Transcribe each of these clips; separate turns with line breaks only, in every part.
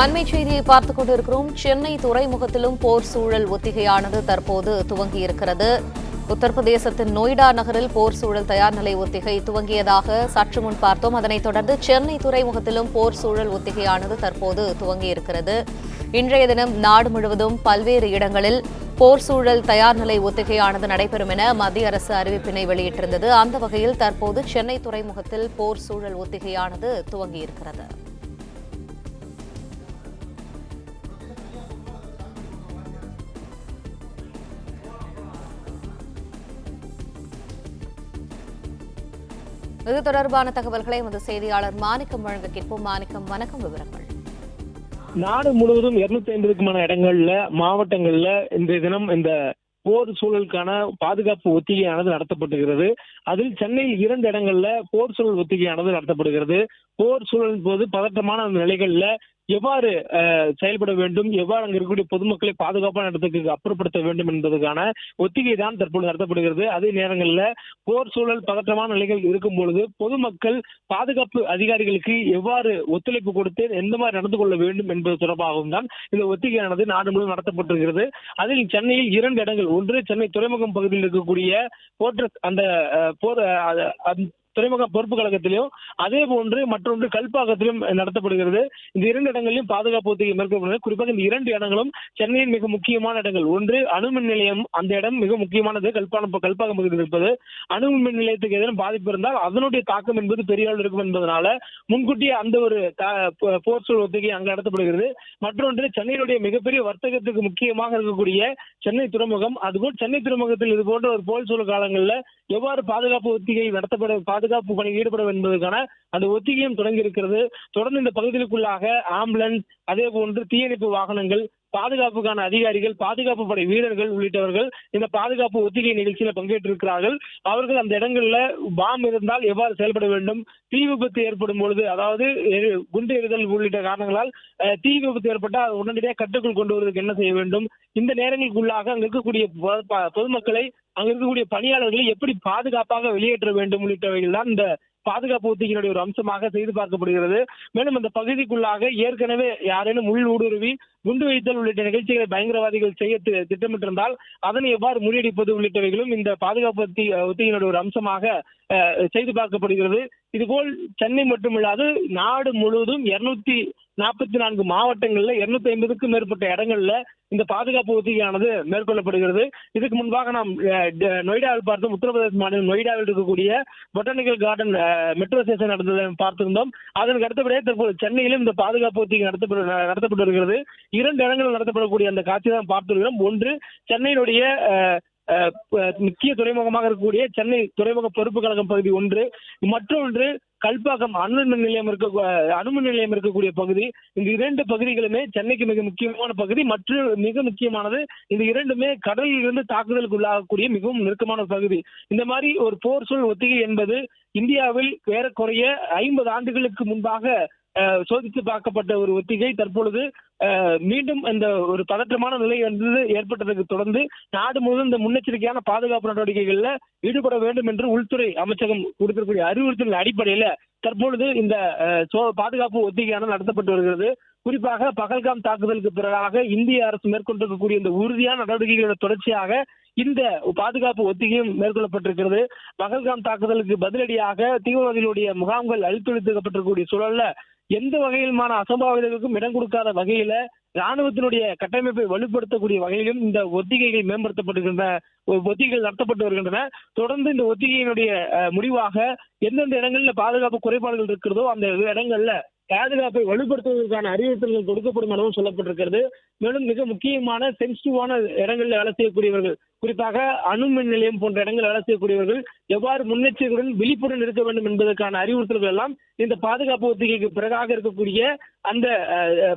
அண்மை செய்தியை பார்த்துக் கொண்டிருக்கிறோம். சென்னை துறைமுகத்திலும் போர் சூழல் ஒத்திகையானது தற்போது துவங்கியிருக்கிறது. உத்தரப்பிரதேசத்தின் நொய்டா நகரில் போர் சூழல் தயார் நிலை ஒத்திகை துவங்கியதாக சற்று முன் பார்த்தோம். அதனைத் தொடர்ந்து சென்னை துறைமுகத்திலும் போர் சூழல் ஒத்திகையானது தற்போது துவங்கியிருக்கிறது. இன்றைய தினம் நாடு முழுவதும் பல்வேறு இடங்களில் போர் சூழல் தயார் நிலை ஒத்திகையானது நடைபெறும் என மத்திய அரசு அறிவிப்பினை வெளியிட்டிருந்தது. அந்த வகையில் தற்போது சென்னை துறைமுகத்தில் போர் சூழல் ஒத்திகையானது துவங்கியிருக்கிறது. இது தொடர்பான தகவல்களை எமது செய்தியாளர் மாணிக்கம் வழங்க கேட்போம். மாணிக்கம், வணக்கம். விவரங்கள்.
நாடு முழுவதும் 250க்குமான இடங்கள்ல மாவட்டங்கள்ல இன்றைய தினம் இந்த போர் சூழலுக்கான பாதுகாப்பு ஒத்திகையானது நடத்தப்பட்டுகிறது. அதில் சென்னையில் 2 இடங்கள்ல போர் சூழல் ஒத்திகையானது நடத்தப்படுகிறது. போர் சூழலின் போது பதற்றமான நிலைகள்ல எவ்வாறு செயல்பட வேண்டும், எவ்வாறு அங்கு இருக்கக்கூடிய பொதுமக்களை பாதுகாப்பான இடத்துக்கு அப்புறப்படுத்த வேண்டும் என்பதற்கான ஒத்திகை தான் தற்போது நடத்தப்படுகிறது. அதே நேரங்களில் போர் சூழல் பதற்றமான நிலைகள் இருக்கும் பொழுது பொதுமக்கள் பாதுகாப்பு அதிகாரிகளுக்கு எவ்வாறு ஒத்துழைப்பு கொடுத்து எந்த மாதிரி நடந்து கொள்ள வேண்டும் என்பது தொடர்பாகவும் தான் இந்த ஒத்திகையானது நாடு முழுவதும் நடத்தப்பட்டிருக்கிறது. அதில் சென்னையில் 2 இடங்கள், ஒன்று சென்னை துறைமுகம் பகுதியில் இருக்கக்கூடிய அந்த துறைமுக பொறுப்பு கழகத்திலும் அதே போன்று மற்றொன்று கல்பாக்கத்திலும் நடத்தப்படுகிறது. இந்த 2 இடங்களிலும் பாதுகாப்பு ஒத்திகை மேற்கொள்ளப்படுகிறது. குறிப்பாக இந்த 2 இடங்களும் சென்னையின் மிக முக்கியமான இடங்கள். ஒன்று அணுமின் நிலையம், அந்த இடம் மிக முக்கியமானது. கல்பாக்கம் பகுதியில் இருப்பது. அணுமின் நிலையத்துக்கு எதனும் பாதிப்பு இருந்தால் அதனுடைய தாக்கம் என்பது பெரிய அளவில் இருக்கும் என்பதனால முன்கூட்டியே அந்த ஒரு போர் சூழல் ஒத்திகை அங்கு நடத்தப்படுகிறது. மற்றொன்று சென்னையினுடைய மிகப்பெரிய வர்த்தகத்துக்கு முக்கியமாக இருக்கக்கூடிய சென்னை துறைமுகம். அதுபோல் சென்னை துறைமுகத்தில் இது போன்ற ஒரு போர் சூழல் காலங்களில் எவ்வாறு பாதுகாப்பு ஒத்திகை பாதுகாப்பு பணியில் ஈடுபடும் என்பதற்கான அந்த ஒத்திகையும் தொடங்கி இருக்கிறது. தொடர்ந்து இந்த பகுதிகளுக்குள்ளாக ஆம்புலன்ஸ், அதே போன்று தீயணைப்பு வாகனங்கள், பாதுகாப்புக்கான அதிகாரிகள், பாதுகாப்பு படை வீரர்கள் உள்ளிட்டவர்கள் இந்த பாதுகாப்பு ஒத்திகை நிகழ்ச்சியில் பங்கேற்றிருக்கிறார்கள். அவர்கள் அந்த இடங்கள்ல பாம் இருந்தால் எவ்வாறு செயல்பட வேண்டும், தீ விபத்து ஏற்படும் பொழுது, அதாவது குண்டு எறிதல் உள்ளிட்ட காரணங்களால் தீ விபத்து ஏற்பட்டால் உடனடியாக கட்டுக்குள் கொண்டு வருவதற்கு என்ன செய்ய வேண்டும், இந்த நேரங்களுக்குள்ளாக அங்க இருக்கக்கூடிய பொதுமக்களை, அங்க இருக்கக்கூடிய பணியாளர்களை எப்படி பாதுகாப்பாக வெளியேற்ற வேண்டும் உள்ளிட்டவைகள் தான் இந்த பாதுகாப்பு ஒத்திகையினுடைய ஒரு அம்சமாக செய்து பார்க்கப்படுகிறது. மேலும் அந்த பகுதிக்குள்ளாக ஏற்கனவே யாரேனும் உள் ஊடுருவி குண்டு வைத்தல் உள்ளிட்ட நிகழ்ச்சிகளை பயங்கரவாதிகள் செய்ய திட்டமிட்டிருந்தால் அதனை எவ்வாறு முறியடிப்பது உள்ளிட்டவைகளும் இந்த பாதுகாப்பு ஒத்திகையினுடைய ஒரு அம்சமாக செய்து பார்க்கப்படுகிறது. இதுபோல் சென்னை மட்டுமில்லாது நாடு முழுவதும் 244 மாவட்டங்கள்ல 250க்கும் மேற்பட்ட இடங்கள்ல இந்த பாதுகாப்பு ஒத்திகையானது மேற்கொள்ளப்படுகிறது. இதுக்கு முன்பாக நாம் நொய்டாவில் பார்த்தோம். உத்தரப்பிரதேச மாநிலம் நொய்டாவில் இருக்கக்கூடிய பொட்டானிக்கல் கார்டன் மெட்ரோ ஸ்டேஷன் நடந்ததை பார்த்திருந்தோம். அதற்கு அடுத்தபடியே தற்போது சென்னையிலும் இந்த பாதுகாப்பு ஒத்திகை நடத்தப்பட்டு வருகிறது. 2 இடங்களில் நடத்தப்படக்கூடிய அந்த காட்சி தான் பார்த்திருக்கிறோம். ஒன்று சென்னையினுடைய முக்கிய துறைமுகமாக இருக்கக்கூடிய சென்னை துறைமுக பொறுப்பு கழகம் பகுதி ஒன்று, மற்றொன்று கல்பாக்கம் அணுமின் நிலையம் இருக்கக்கூடிய பகுதி. இந்த 2 பகுதிகளுமே சென்னைக்கு மிக முக்கியமான பகுதி. மிக முக்கியமானது இந்த 2மே கடலில் இருந்து தாக்குதலுக்கு உள்ளாகக்கூடிய மிகவும் நெருக்கமான பகுதி. இந்த மாதிரி ஒரு போர் சூழல் ஒத்திகை என்பது இந்தியாவில் ஏறக்குறைய 50 ஆண்டுகளுக்கு முன்பாக சோதித்து பார்க்கப்பட்ட ஒரு ஒத்திகை. தற்பொழுது மீண்டும் இந்த ஒரு பதற்றமான நிலை ஏற்பட்டதற்கு தொடர்ந்து நாடு முழுவதும் இந்த முன்னெச்சரிக்கையான பாதுகாப்பு நடவடிக்கைகள்ல ஈடுபட வேண்டும் என்று உள்துறை அமைச்சகம் கொடுத்திருக்கூடிய அறிவுறுத்தல் அடிப்படையில தற்பொழுது இந்த பாதுகாப்பு ஒத்திகையானது நடத்தப்பட்டு வருகிறது. குறிப்பாக பகல்காம் தாக்குதலுக்கு பிறகாக இந்திய அரசு மேற்கொண்டிருக்கக்கூடிய இந்த உறுதியான நடவடிக்கைகளோட தொடர்ச்சியாக இந்த பாதுகாப்பு ஒத்திகையும் மேற்கொள்ளப்பட்டிருக்கிறது. பகல்காம் தாக்குதலுக்கு பதிலடியாக தீவிரவாதிகளுடைய முகாம்கள் அழித்தொழிக்கப்பட்டிருக்கக்கூடிய சூழல்ல எந்த வகையிலுமான அசம்பாவிதங்களுக்கும் இடம் கொடுக்காத வகையில ராணுவத்தினுடைய கட்டமைப்பை வலுப்படுத்தக்கூடிய வகையிலும் இந்த ஒத்திகைகள் ஒத்திகைகள் நடத்தப்பட்டு வருகின்றன. தொடர்ந்து இந்த ஒத்திகையினுடைய முடிவாக எந்தெந்த இடங்கள்ல பாதுகாப்பு குறைபாடுகள் இருக்கிறதோ அந்த இடங்கள்ல பாதுகாப்பை வலுப்படுத்துவதற்கான அறிவுறுத்தல்கள் கொடுக்கப்படும் எனவும் சொல்லப்பட்டிருக்கிறது. மேலும் மிக முக்கியமான சென்சிட்டிவான இடங்களில் வேலை செய்யக்கூடியவர்கள், குறிப்பாக அணுமின் நிலையம் போன்ற இடங்களில் வேலை செய்யக்கூடியவர்கள் எவ்வாறு முன்னெச்சரிக்கையுடன் விழிப்புடன் இருக்க வேண்டும் என்பதற்கான அறிவுறுத்தல்கள் எல்லாம் இந்த பாதுகாப்பு ஒத்திகைக்கு பிறகாக இருக்கக்கூடிய அந்த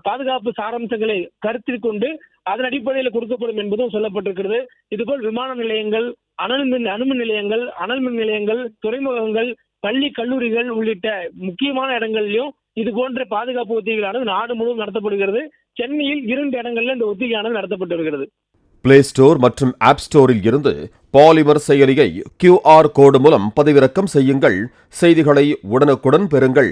பாதுகாப்பு சாராம்சங்களை கருத்தில் கொண்டு அதன் அடிப்படையில் கொடுக்கப்படும் என்பதும் சொல்லப்பட்டிருக்கிறது. இதுபோல் விமான நிலையங்கள், அணுமின் நிலையங்கள், துறைமுகங்கள், பள்ளி கல்லூரிகள் உள்ளிட்ட முக்கியமான இடங்களிலும் இது போன்ற பாதுகாப்பு ஒத்திகைகளானது நாடு முழுவதும் நடத்தப்படுகிறது. சென்னையில் 2 இடங்கள்ல இந்த ஒத்திகையானது நடத்தப்பட்டு வருகிறது.
பிளே ஸ்டோர் மற்றும் ஆப் ஸ்டோரில் இருந்து பாலிமர் செயலியை QR கோடு மூலம் பதிவிறக்கம் செய்யுங்கள். செய்திகளை உடனுக்குடன் பெறுங்கள்.